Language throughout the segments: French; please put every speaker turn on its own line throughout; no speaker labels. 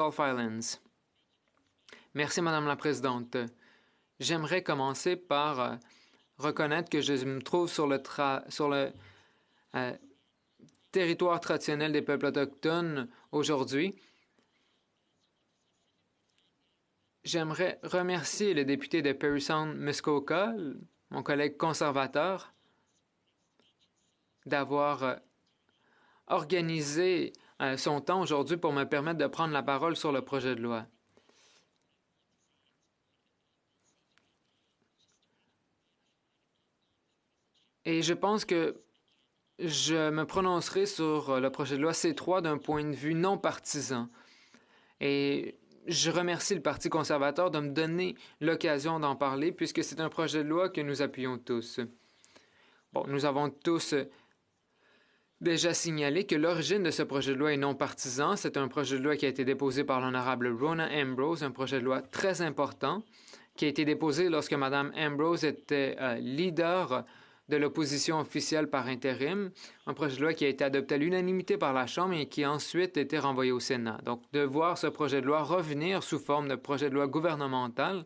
Gulf Islands. Merci, Madame la Présidente. J'aimerais commencer par reconnaître que je me trouve sur le territoire traditionnel des peuples autochtones aujourd'hui. J'aimerais remercier le député de Parry Sound Muskoka, mon collègue conservateur, d'avoir organisé son temps aujourd'hui pour me permettre de prendre la parole sur le projet de loi. Et je pense que je me prononcerai sur le projet de loi C3 d'un point de vue non partisan. Et je remercie le Parti conservateur de me donner l'occasion d'en parler puisque c'est un projet de loi que nous appuyons tous. Bon, nous avons tous déjà signalé que l'origine de ce projet de loi est non partisan. C'est un projet de loi qui a été déposé par l'honorable Rona Ambrose, un projet de loi très important qui a été déposé lorsque Mme Ambrose était leader de l'opposition officielle par intérim, un projet de loi qui a été adopté à l'unanimité par la Chambre et qui a ensuite été renvoyé au Sénat. Donc, de voir ce projet de loi revenir sous forme de projet de loi gouvernemental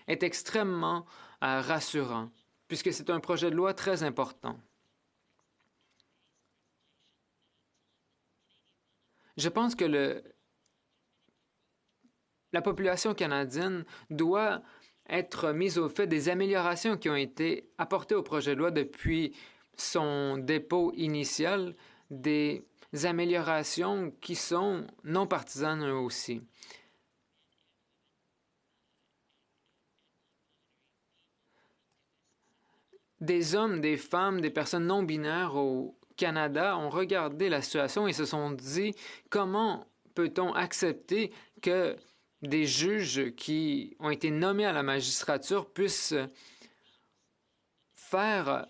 est extrêmement rassurant, puisque c'est un projet de loi très important. Je pense que la population canadienne doit être mise au fait des améliorations qui ont été apportées au projet de loi depuis son dépôt initial, des améliorations qui sont non partisanes aussi. Des hommes, des femmes, des personnes non binaires au Canada ont regardé la situation et se sont dit comment peut-on accepter que des juges qui ont été nommés à la magistrature puissent faire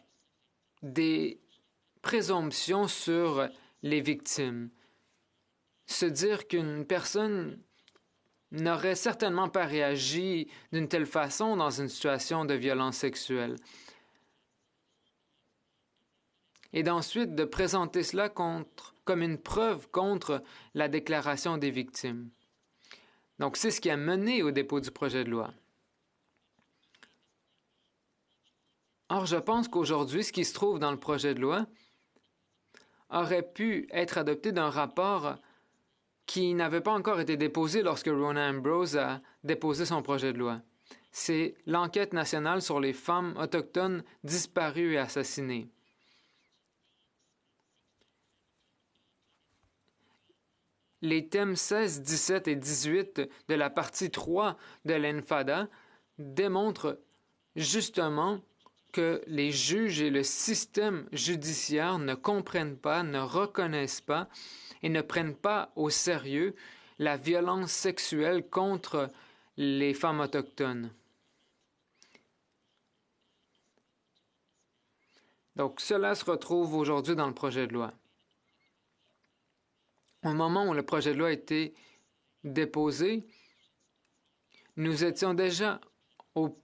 des présomptions sur les victimes. Se dire qu'une personne n'aurait certainement pas réagi d'une telle façon dans une situation de violence sexuelle. Et d'ensuite de présenter cela comme une preuve contre la déclaration des victimes. Donc, c'est ce qui a mené au dépôt du projet de loi. Or, je pense qu'aujourd'hui, ce qui se trouve dans le projet de loi aurait pu être adopté d'un rapport qui n'avait pas encore été déposé lorsque Rona Ambrose a déposé son projet de loi. C'est l'enquête nationale sur les femmes autochtones disparues et assassinées. Les thèmes 16, 17 et 18 de la partie 3 de l'ENFADA démontrent justement que les juges et le système judiciaire ne comprennent pas, ne reconnaissent pas et ne prennent pas au sérieux la violence sexuelle contre les femmes autochtones. Donc, cela se retrouve aujourd'hui dans le projet de loi. Au moment où le projet de loi a été déposé, nous étions déjà aux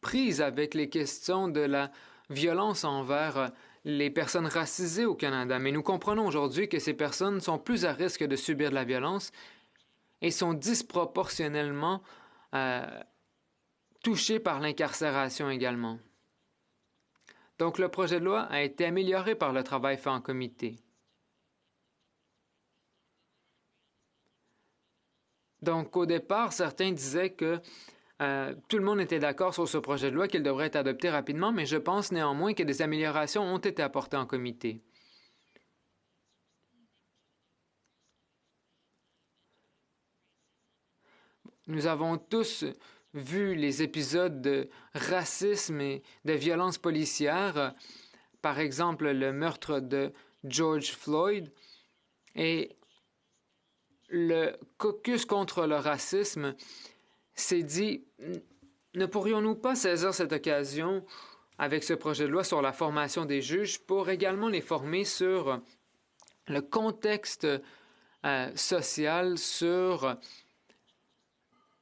prises avec les questions de la violence envers les personnes racisées au Canada. Mais nous comprenons aujourd'hui que ces personnes sont plus à risque de subir de la violence et sont disproportionnellement touchées par l'incarcération également. Donc le projet de loi a été amélioré par le travail fait en comité. Donc, au départ, certains disaient que tout le monde était d'accord sur ce projet de loi, qu'il devrait être adopté rapidement, mais je pense néanmoins que des améliorations ont été apportées en comité. Nous avons tous vu les épisodes de racisme et de violence policière, par exemple le meurtre de George Floyd, et le caucus contre le racisme s'est dit « Ne pourrions-nous pas saisir cette occasion avec ce projet de loi sur la formation des juges pour également les former sur le contexte social, sur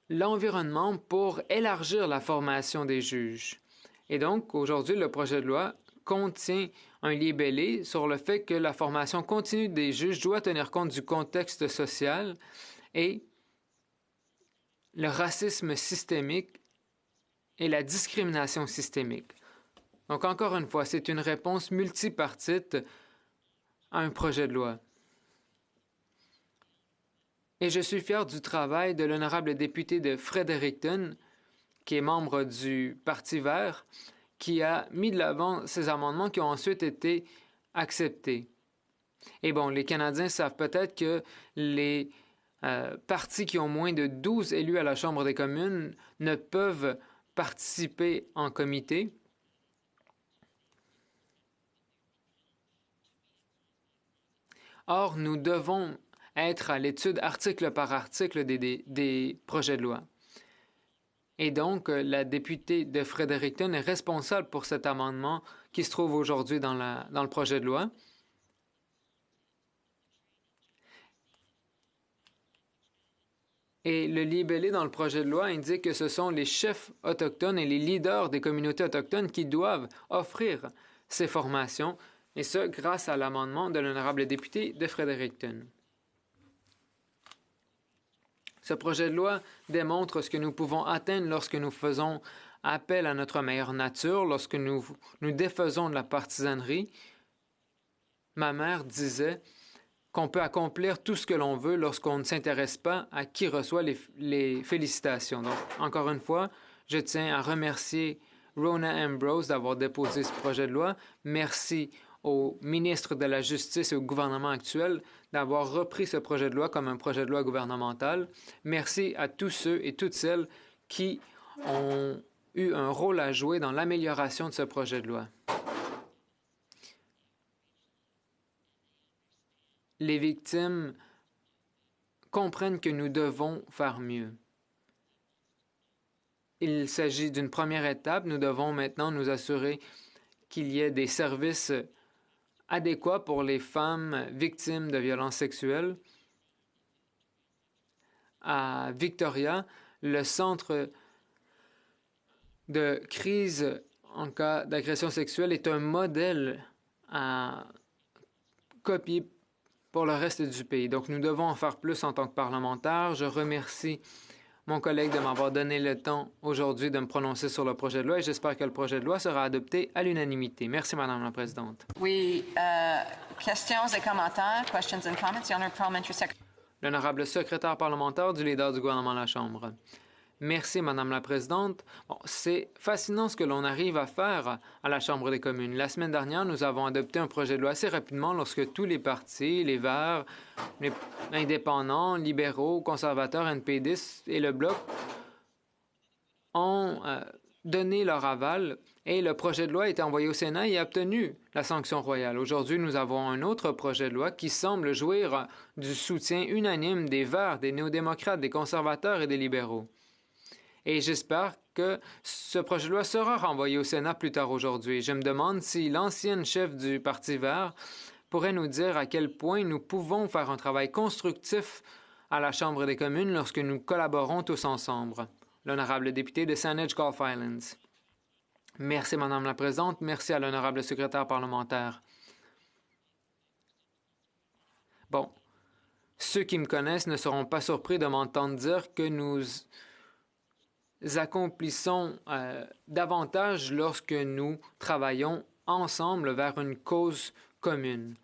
l'environnement pour élargir la formation des juges. » Et donc, aujourd'hui, le projet de loi contient un libellé sur le fait que la formation continue des juges doit tenir compte du contexte social et le racisme systémique et la discrimination systémique. Donc, encore une fois, c'est une réponse multipartite à un projet de loi. Et je suis fier du travail de l'honorable député de Fredericton, qui est membre du Parti vert, qui a mis de l'avant ces amendements qui ont ensuite été acceptés. Et bon, les Canadiens savent peut-être que les partis qui ont moins de 12 élus à la Chambre des communes ne peuvent participer en comité. Or, nous devons être à l'étude article par article des projets de loi. Et donc, la députée de Fredericton est responsable pour cet amendement qui se trouve aujourd'hui dans le projet de loi. Et le libellé dans le projet de loi indique que ce sont les chefs autochtones et les leaders des communautés autochtones qui doivent offrir ces formations, et ce, grâce à l'amendement de l'honorable député de Fredericton. Ce projet de loi démontre ce que nous pouvons atteindre lorsque nous faisons appel à notre meilleure nature, lorsque nous défaisons de la partisanerie. Ma mère disait qu'on peut accomplir tout ce que l'on veut lorsqu'on ne s'intéresse pas à qui reçoit les félicitations. Donc, encore une fois, je tiens à remercier Rona Ambrose d'avoir déposé ce projet de loi. Merci au ministre de la Justice et au gouvernement actuel d'avoir repris ce projet de loi comme un projet de loi gouvernemental. Merci à tous ceux et toutes celles qui ont eu un rôle à jouer dans l'amélioration de ce projet de loi. Les victimes comprennent que nous devons faire mieux. Il s'agit d'une première étape. Nous devons maintenant nous assurer qu'il y ait des services adéquats pour les femmes victimes de violences sexuelles. À Victoria, le centre de crise en cas d'agression sexuelle est un modèle à copier pour le reste du pays. Donc, nous devons en faire plus en tant que parlementaires. Je remercie mon collègue de m'avoir donné le temps aujourd'hui de me prononcer sur le projet de loi et j'espère que le projet de loi sera adopté à l'unanimité. Merci, Madame la Présidente.
Oui, questions et commentaires. Questions and comments. The Honourable Parliamentary Secretary.
L'honorable secrétaire parlementaire du leader du gouvernement de la Chambre. Merci, Madame la Présidente. Bon, c'est fascinant ce que l'on arrive à faire à la Chambre des communes. La semaine dernière, nous avons adopté un projet de loi assez rapidement lorsque tous les partis, les Verts, les indépendants, libéraux, conservateurs, NPD et le Bloc ont donné leur aval et le projet de loi a été envoyé au Sénat et a obtenu la sanction royale. Aujourd'hui, nous avons un autre projet de loi qui semble jouir du soutien unanime des Verts, des néo-démocrates, des conservateurs et des libéraux. Et j'espère que ce projet de loi sera renvoyé au Sénat plus tard aujourd'hui. Je me demande si l'ancienne chef du Parti vert pourrait nous dire à quel point nous pouvons faire un travail constructif à la Chambre des communes lorsque nous collaborons tous ensemble. L'honorable député de Saanich Gulf Islands. Merci, Madame la Présidente. Merci à l'honorable secrétaire parlementaire. Bon, ceux qui me connaissent ne seront pas surpris de m'entendre dire que nous accomplissons davantage lorsque nous travaillons ensemble vers une cause commune.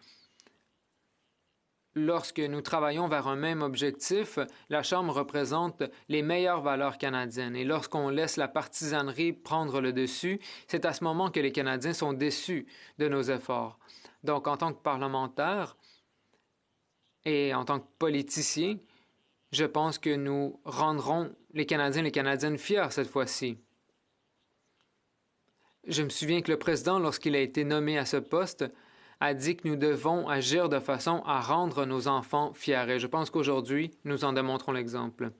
Lorsque nous travaillons vers un même objectif, la Chambre représente les meilleures valeurs canadiennes. Et lorsqu'on laisse la partisanerie prendre le dessus, c'est à ce moment que les Canadiens sont déçus de nos efforts. Donc, en tant que parlementaire et en tant que politicien, je pense que nous rendrons les Canadiens et les Canadiennes fiers cette fois-ci. Je me souviens que le président, lorsqu'il a été nommé à ce poste, a dit que nous devons agir de façon à rendre nos enfants fiers. Et je pense qu'aujourd'hui, nous en démontrons l'exemple.